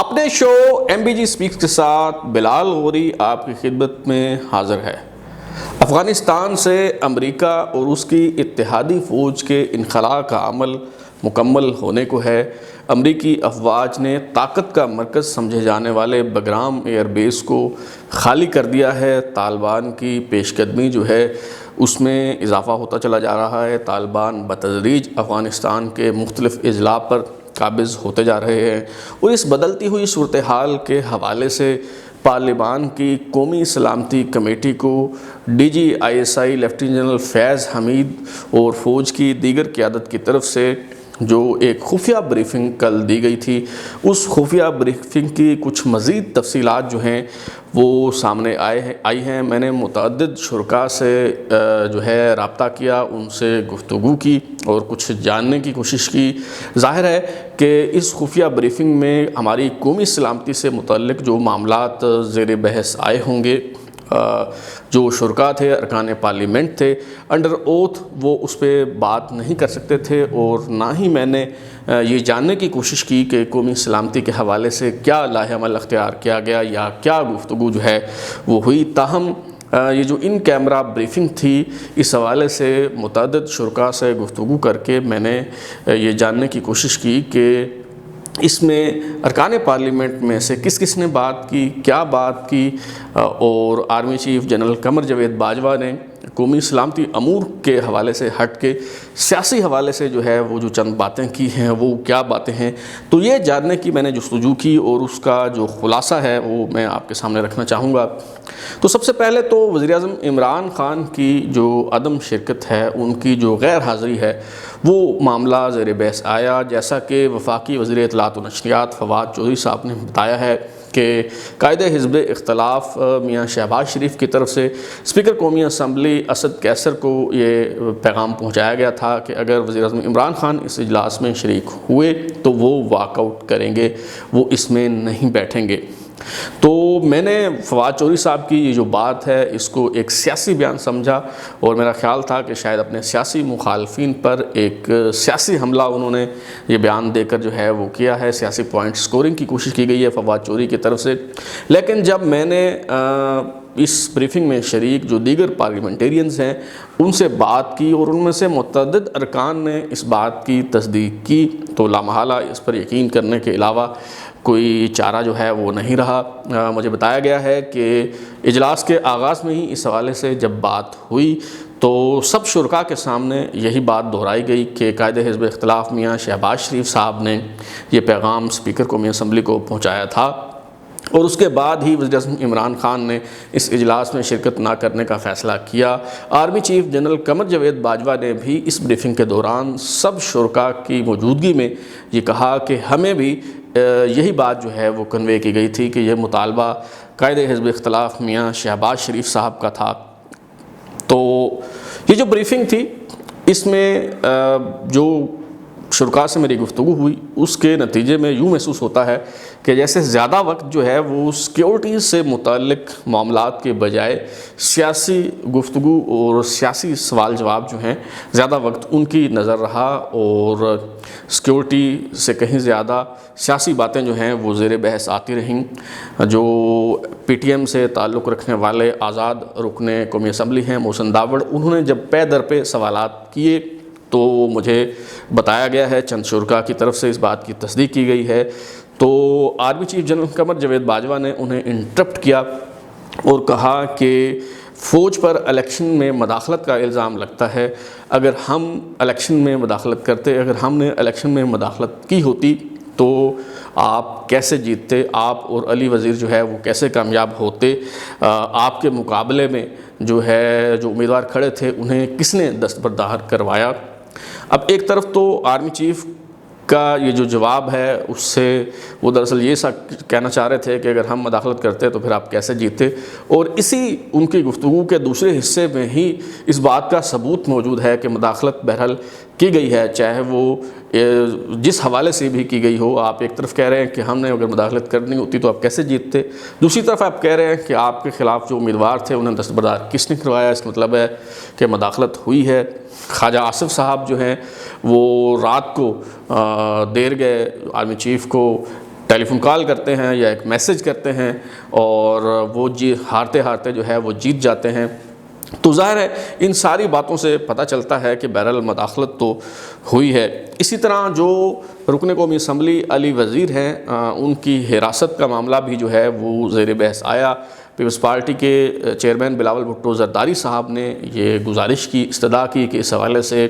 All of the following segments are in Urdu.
اپنے شو ایم بی جی اسپیکس کے ساتھ بلال غوری آپ کی خدمت میں حاضر ہے۔ افغانستان سے امریکہ اور اس کی اتحادی فوج کے انخلاء کا عمل مکمل ہونے کو ہے۔ امریکی افواج نے طاقت کا مرکز سمجھے جانے والے بگرام ایئر بیس کو خالی کر دیا ہے۔ طالبان کی پیش قدمی جو ہے اس میں اضافہ ہوتا چلا جا رہا ہے۔ طالبان بتدریج افغانستان کے مختلف اضلاع پر قابض ہوتے جا رہے ہیں، اور اس بدلتی ہوئی صورتحال کے حوالے سے پارلیمان کی قومی سلامتی کمیٹی کو D G I S I lieutenant general Faiz Hameed اور فوج کی دیگر قیادت کی طرف سے جو ایک خفیہ بریفنگ کل دی گئی تھی، اس خفیہ بریفنگ کی کچھ مزید تفصیلات جو ہیں وہ سامنے آئی ہیں۔ میں نے متعدد شرکاء سے جو ہے رابطہ کیا، ان سے گفتگو کی اور کچھ جاننے کی کوشش کی۔ ظاہر ہے کہ اس خفیہ بریفنگ میں ہماری قومی سلامتی سے متعلق جو معاملات زیر بحث آئے ہوں گے، جو شرکاء تھے، ارکان پارلیمنٹ تھے، انڈر اوتھ وہ اس پہ بات نہیں کر سکتے تھے، اور نہ ہی میں نے یہ جاننے کی کوشش کی کہ قومی سلامتی کے حوالے سے کیا لاہ عمل اختیار کیا گیا یا کیا گفتگو جو ہے وہ ہوئی۔ تاہم یہ جو ان کیمرہ بریفنگ تھی، اس حوالے سے متعدد شرکاء سے گفتگو کر کے میں نے یہ جاننے کی کوشش کی کہ اس میں ارکان پارلیمنٹ میں سے کس کس نے بات کی، کیا بات کی، اور army chief general Qamar Javed Bajwa نے قومی سلامتی امور کے حوالے سے ہٹ کے سیاسی حوالے سے جو ہے وہ جو چند باتیں کی ہیں وہ کیا باتیں ہیں۔ تو یہ جاننے کی میں نے جستجو کی، اور اس کا جو خلاصہ ہے وہ میں آپ کے سامنے رکھنا چاہوں گا۔ تو سب سے پہلے تو وزیر اعظم عمران خان کی جو عدم شرکت ہے، ان کی جو غیر حاضری ہے، وہ معاملہ زیر بحث آیا۔ جیسا کہ وفاقی وزیر اطلاعات و نشریات فواد چودھری صاحب نے بتایا ہے کہ قائد حزب اختلاف میاں شہباز شریف کی طرف سے اسپیکر قومی اسمبلی اسد قیصر کو یہ پیغام پہنچایا گیا تھا کہ اگر وزیر اعظم عمران خان اس اجلاس میں شریک ہوئے تو وہ واک آؤٹ کریں گے، وہ اس میں نہیں بیٹھیں گے۔ تو میں نے فواد چودھری صاحب کی یہ جو بات ہے اس کو ایک سیاسی بیان سمجھا، اور میرا خیال تھا کہ شاید اپنے سیاسی مخالفین پر ایک سیاسی حملہ انہوں نے یہ بیان دے کر جو ہے وہ کیا ہے، سیاسی پوائنٹ سکورنگ کی کوشش کی گئی ہے فواد چودھری کی طرف سے۔ لیکن جب میں نے اس بریفنگ میں شریک جو دیگر پارلیمنٹیرینز ہیں ان سے بات کی، اور ان میں سے متعدد ارکان نے اس بات کی تصدیق کی، تو لامحالہ اس پر یقین کرنے کے علاوہ کوئی چارہ جو ہے وہ نہیں رہا۔ مجھے بتایا گیا ہے کہ اجلاس کے آغاز میں ہی اس حوالے سے جب بات ہوئی تو سب شرکاء کے سامنے یہی بات دہرائی گئی کہ قائد حزب اختلاف میاں شہباز شریف صاحب نے یہ پیغام اسپیکر قومی اسمبلی کو پہنچایا تھا، اور اس کے بعد ہی وزیر اعظم عمران خان نے اس اجلاس میں شرکت نہ کرنے کا فیصلہ کیا۔ Army chief general Qamar Javed Bajwa نے بھی اس بریفنگ کے دوران سب شرکاء کی موجودگی میں یہ کہا کہ ہمیں بھی یہی بات جو ہے وہ کنوے کی گئی تھی کہ یہ مطالبہ قائد حزب اختلاف میاں شہباز شریف صاحب کا تھا۔ تو یہ جو بریفنگ تھی اس میں جو شرکاء سے میری گفتگو ہوئی اس کے نتیجے میں یوں محسوس ہوتا ہے کہ جیسے زیادہ وقت جو ہے وہ سیکیورٹی سے متعلق معاملات کے بجائے سیاسی گفتگو اور سیاسی سوال جواب جو ہیں زیادہ وقت ان کی نظر رہا، اور سیکیورٹی سے کہیں زیادہ سیاسی باتیں جو ہیں وہ زیر بحث آتی رہیں۔ جو پی ٹی ایم سے تعلق رکھنے والے آزاد رکن قومی اسمبلی ہیں محسن داوڑ، انہوں نے جب پے در پہ سوالات کیے تو مجھے بتایا گیا ہے، چند شرکاء کی طرف سے اس بات کی تصدیق کی گئی ہے، تو army chief general Qamar Javed Bajwa نے انہیں انٹرپٹ کیا اور کہا کہ فوج پر الیکشن میں مداخلت کا الزام لگتا ہے۔ اگر ہم الیکشن میں مداخلت کرتے، اگر ہم نے الیکشن میں مداخلت کی ہوتی تو آپ کیسے جیتتے، آپ اور علی وزیر جو ہے وہ کیسے کامیاب ہوتے، آپ کے مقابلے میں جو ہے جو امیدوار کھڑے تھے انہیں کس نے دستبردار کروایا۔ اب ایک طرف تو آرمی چیف کا یہ جو جواب ہے اس سے وہ دراصل یہ کہنا چاہ رہے تھے کہ اگر ہم مداخلت کرتے تو پھر آپ کیسے جیتے، اور اسی ان کی گفتگو کے دوسرے حصے میں ہی اس بات کا ثبوت موجود ہے کہ مداخلت بہرحال کی گئی ہے، چاہے وہ جس حوالے سے بھی کی گئی ہو۔ آپ ایک طرف کہہ رہے ہیں کہ ہم نے اگر مداخلت کرنی ہوتی تو آپ کیسے جیتتے، دوسری طرف آپ کہہ رہے ہیں کہ آپ کے خلاف جو امیدوار تھے انہیں دستبردار کس نے کروایا۔ اس کا مطلب ہے کہ مداخلت ہوئی ہے۔ خواجہ آصف صاحب جو ہیں وہ رات کو دیر گئے آرمی چیف کو ٹیلی فون کال کرتے ہیں یا ایک میسج کرتے ہیں اور وہ ہارتے ہارتے جو ہے وہ جیت جاتے ہیں۔ تو ظاہر ہے ان ساری باتوں سے پتہ چلتا ہے کہ بہرحال مداخلت تو ہوئی ہے۔ اسی طرح جو رکن قومی اسمبلی علی وزیر ہیں، ان کی حراست کا معاملہ بھی جو ہے وہ زیر بحث آیا۔ پیپلز پارٹی کے چیئرمین بلاول بھٹو زرداری صاحب نے یہ گزارش کی، استدعا کی کہ اس حوالے سے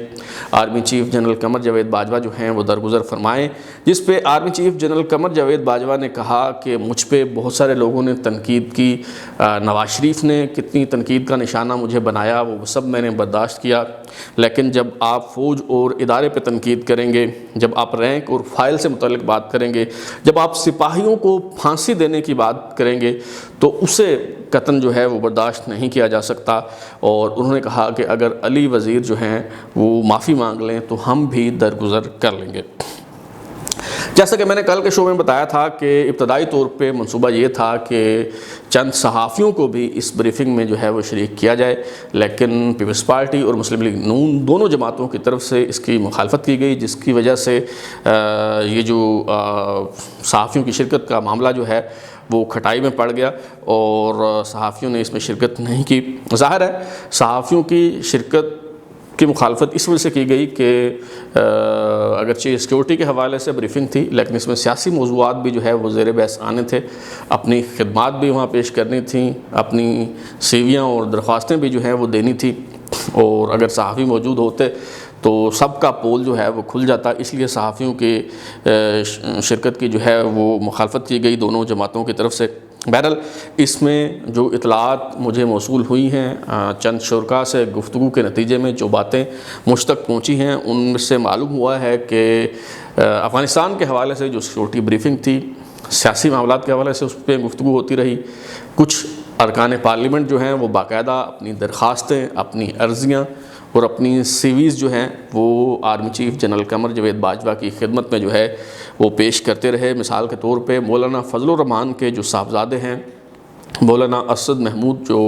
army chief general Qamar Javed Bajwa جو ہیں وہ درگزر فرمائیں، جس پہ army chief general Qamar Javed Bajwa نے کہا کہ مجھ پہ بہت سارے لوگوں نے تنقید کی، نواز شریف نے کتنی تنقید کا نشانہ مجھے بنایا، وہ سب میں نے برداشت کیا، لیکن جب آپ فوج اور ادارے پہ تنقید کریں گے، جب آپ رینک اور فائل سے متعلق بات کریں گے، جب آپ سپاہیوں کو پھانسی دینے کی بات کریں گے تو اسے قطعاً جو ہے وہ برداشت نہیں کیا جا سکتا۔ اور انہوں نے کہا کہ اگر علی وزیر جو ہیں وہ معافی مانگ لیں تو ہم بھی درگزر کر لیں گے۔ جیسا کہ میں نے کل کے شو میں بتایا تھا کہ ابتدائی طور پہ منصوبہ یہ تھا کہ چند صحافیوں کو بھی اس بریفنگ میں جو ہے وہ شریک کیا جائے، لیکن پیپلز پارٹی اور مسلم لیگ نون دونوں جماعتوں کی طرف سے اس کی مخالفت کی گئی، جس کی وجہ سے یہ جو صحافیوں کی شرکت کا معاملہ جو ہے وہ کھٹائی میں پڑ گیا اور صحافیوں نے اس میں شرکت نہیں کی۔ ظاہر ہے صحافیوں کی شرکت کی مخالفت اس وجہ سے کی گئی کہ اگرچہ سیکیورٹی کے حوالے سے بریفنگ تھی، لیکن اس میں سیاسی موضوعات بھی جو ہے وہ زیر بحث آنے تھے، اپنی خدمات بھی وہاں پیش کرنی تھیں، اپنی سیویاں اور درخواستیں بھی جو ہیں وہ دینی تھی، اور اگر صحافی موجود ہوتے تو سب کا پول جو ہے وہ کھل جاتا، اس لیے صحافیوں کی شرکت کی جو ہے وہ مخالفت کی گئی دونوں جماعتوں کی طرف سے۔ بہرحال اس میں جو اطلاعات مجھے موصول ہوئی ہیں چند شرکاء سے گفتگو کے نتیجے میں جو باتیں مجھ تک پہنچی ہیں، ان میں سے معلوم ہوا ہے کہ افغانستان کے حوالے سے جو سیکورٹی بریفنگ تھی، سیاسی معاملات کے حوالے سے اس پہ گفتگو ہوتی رہی۔ کچھ ارکان پارلیمنٹ جو ہیں وہ باقاعدہ اپنی درخواستیں، اپنی عرضیاں اور اپنی سیویز جو ہیں وہ army chief general Qamar Javed Bajwa کی خدمت میں جو ہے وہ پیش کرتے رہے۔ مثال کے طور پہ مولانا فضل الرحمان کے جو صاحبزادے ہیں، مولانا اسد محمود جو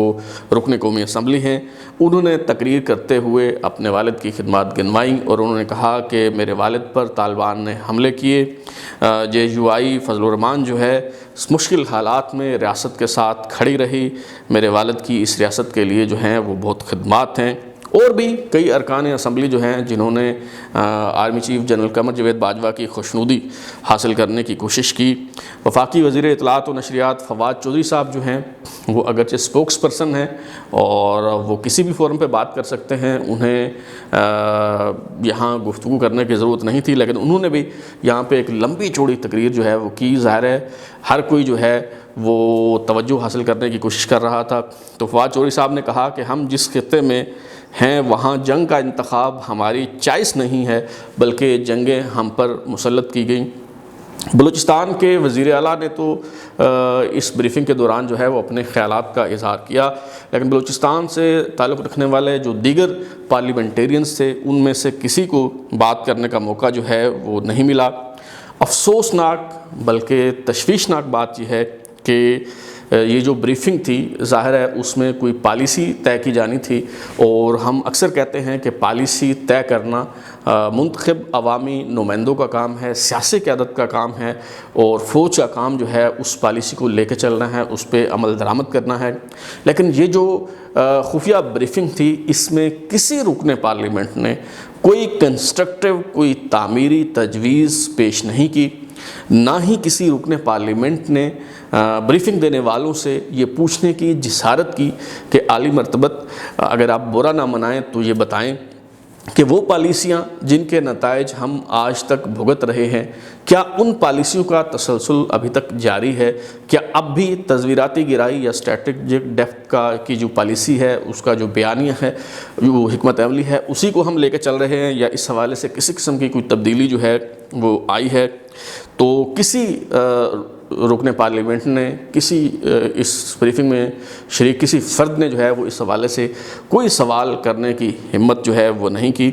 رکن قومی اسمبلی ہیں، انہوں نے تقریر کرتے ہوئے اپنے والد کی خدمات گنوائیں اور انہوں نے کہا کہ میرے والد پر طالبان نے حملے کیے۔ JUI فضل الرحمان جو ہے مشکل حالات میں ریاست کے ساتھ کھڑی رہی، میرے والد کی اس ریاست کے لیے جو ہیں وہ بہت خدمات ہیں۔ اور بھی کئی ارکان اسمبلی جو ہیں جنہوں نے army chief general Qamar Javed Bajwa کی خوشنودی حاصل کرنے کی کوشش کی۔ وفاقی وزیر اطلاعات و نشریات فواد چودھری صاحب جو ہیں وہ اگرچہ اسپوکس پرسن ہیں اور وہ کسی بھی فورم پہ بات کر سکتے ہیں، انہیں یہاں گفتگو کرنے کی ضرورت نہیں تھی، لیکن انہوں نے بھی یہاں پہ ایک لمبی چوڑی تقریر جو ہے وہ کی۔ ظاہر ہے ہر کوئی جو ہے وہ توجہ حاصل کرنے کی کوشش کر رہا تھا۔ تو فواد چودھری صاحب نے کہا کہ ہم جس خطے میں ہیں وہاں جنگ کا انتخاب ہماری چوائس نہیں ہے، بلکہ جنگیں ہم پر مسلط کی گئیں۔ بلوچستان کے وزیر اعلیٰ نے تو اس بریفنگ کے دوران جو ہے وہ اپنے خیالات کا اظہار کیا، لیکن بلوچستان سے تعلق رکھنے والے جو دیگر پارلیمنٹیرینز تھے ان میں سے کسی کو بات کرنے کا موقع جو ہے وہ نہیں ملا۔ افسوسناک بلکہ تشویشناک بات یہ ہے کہ یہ جو بریفنگ تھی ظاہر ہے اس میں کوئی پالیسی طے کی جانی تھی، اور ہم اکثر کہتے ہیں کہ پالیسی طے کرنا منتخب عوامی نمائندوں کا کام ہے، سیاسی قیادت کا کام ہے، اور فوج کا کام جو ہے اس پالیسی کو لے کے چلنا ہے، اس پہ عمل درآمد کرنا ہے۔ لیکن یہ جو خفیہ بریفنگ تھی اس میں کسی رکن پارلیمنٹ نے کوئی کنسٹرکٹیو، کوئی تعمیری تجویز پیش نہیں کی، نہ ہی کسی رکن پارلیمنٹ نے بریفنگ دینے والوں سے یہ پوچھنے کی جسارت کی کہ عالی مرتبت اگر آپ برا نہ منائیں تو یہ بتائیں کہ وہ پالیسیاں جن کے نتائج ہم آج تک بھگت رہے ہیں، کیا ان پالیسیوں کا تسلسل ابھی تک جاری ہے؟ کیا اب بھی تصویراتی گرائی یا اسٹریٹجک ڈیفتھ کی جو پالیسی ہے، اس کا جو بیانیہ ہے، جو حکمت عملی ہے، اسی کو ہم لے کے چل رہے ہیں، یا اس حوالے سے کسی قسم کی کوئی تبدیلی جو ہے وہ آئی ہے؟ تو کسی رکن پارلیمنٹ نے، کسی اس بریفنگ میں شریک کسی فرد نے جو ہے وہ اس حوالے سے کوئی سوال کرنے کی ہمت جو ہے وہ نہیں کی۔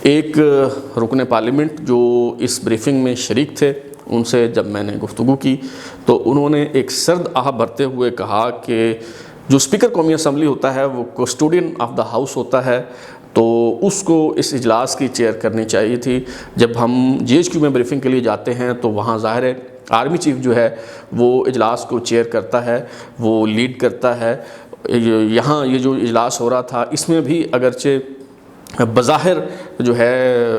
ایک رکن پارلیمنٹ جو اس بریفنگ میں شریک تھے، ان سے جب میں نے گفتگو کی تو انہوں نے ایک سرد آہ بھرتے ہوئے کہا کہ جو اسپیکر قومی اسمبلی ہوتا ہے وہ کسٹوڈین آف دا ہاؤس ہوتا ہے، تو اس کو اس اجلاس کی چیئر کرنی چاہیے تھی۔ جب ہم GHQ میں بریفنگ کے لیے جاتے ہیں تو وہاں ظاہر ہے آرمی چیف جو ہے وہ اجلاس کو چیئر کرتا ہے، وہ لیڈ کرتا ہے۔ یہاں یہ جو اجلاس ہو رہا تھا اس میں بھی اگرچہ بظاہر جو ہے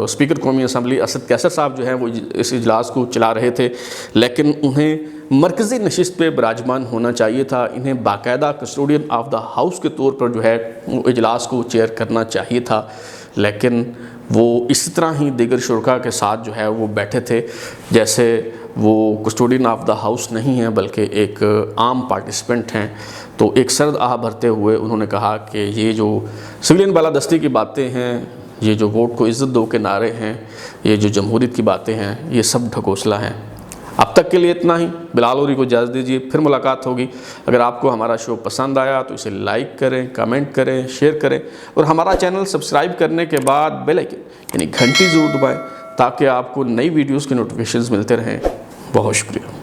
اسپیکر قومی اسمبلی اسد قیصر صاحب جو ہیں وہ اس اجلاس کو چلا رہے تھے، لیکن انہیں مرکزی نشست پہ براجمان ہونا چاہیے تھا، انہیں باقاعدہ کسٹوڈین آف دا ہاؤس کے طور پر جو ہے وہ اجلاس کو چیئر کرنا چاہیے تھا، لیکن وہ اسی طرح ہی دیگر شرکاء کے ساتھ جو ہے وہ بیٹھے تھے جیسے وہ کسٹوڈین آف دا ہاؤس نہیں ہیں بلکہ ایک عام پارٹیسپنٹ ہیں۔ تو ایک سرد آہ بھرتے ہوئے انہوں نے کہا کہ یہ جو سویلین بالادستی کی باتیں ہیں، یہ جو ووٹ کو عزت دو کے نعرے ہیں، یہ جو جمہوریت کی باتیں ہیں، یہ سب ڈھکوسلا ہیں۔ اب تک کے لیے اتنا ہی، بلال لوری کو اجازت دیجیے، پھر ملاقات ہوگی۔ اگر آپ کو ہمارا شو پسند آیا تو اسے لائک کریں، کمنٹ کریں، شیئر کریں اور ہمارا چینل سبسکرائب کرنے کے بعد بیل آئیکن یعنی گھنٹی ضرور دبائیں تاکہ آپ کو نئی ویڈیوز کے نوٹیفیکیشنز ملتے رہیں۔ بہت شکریہ۔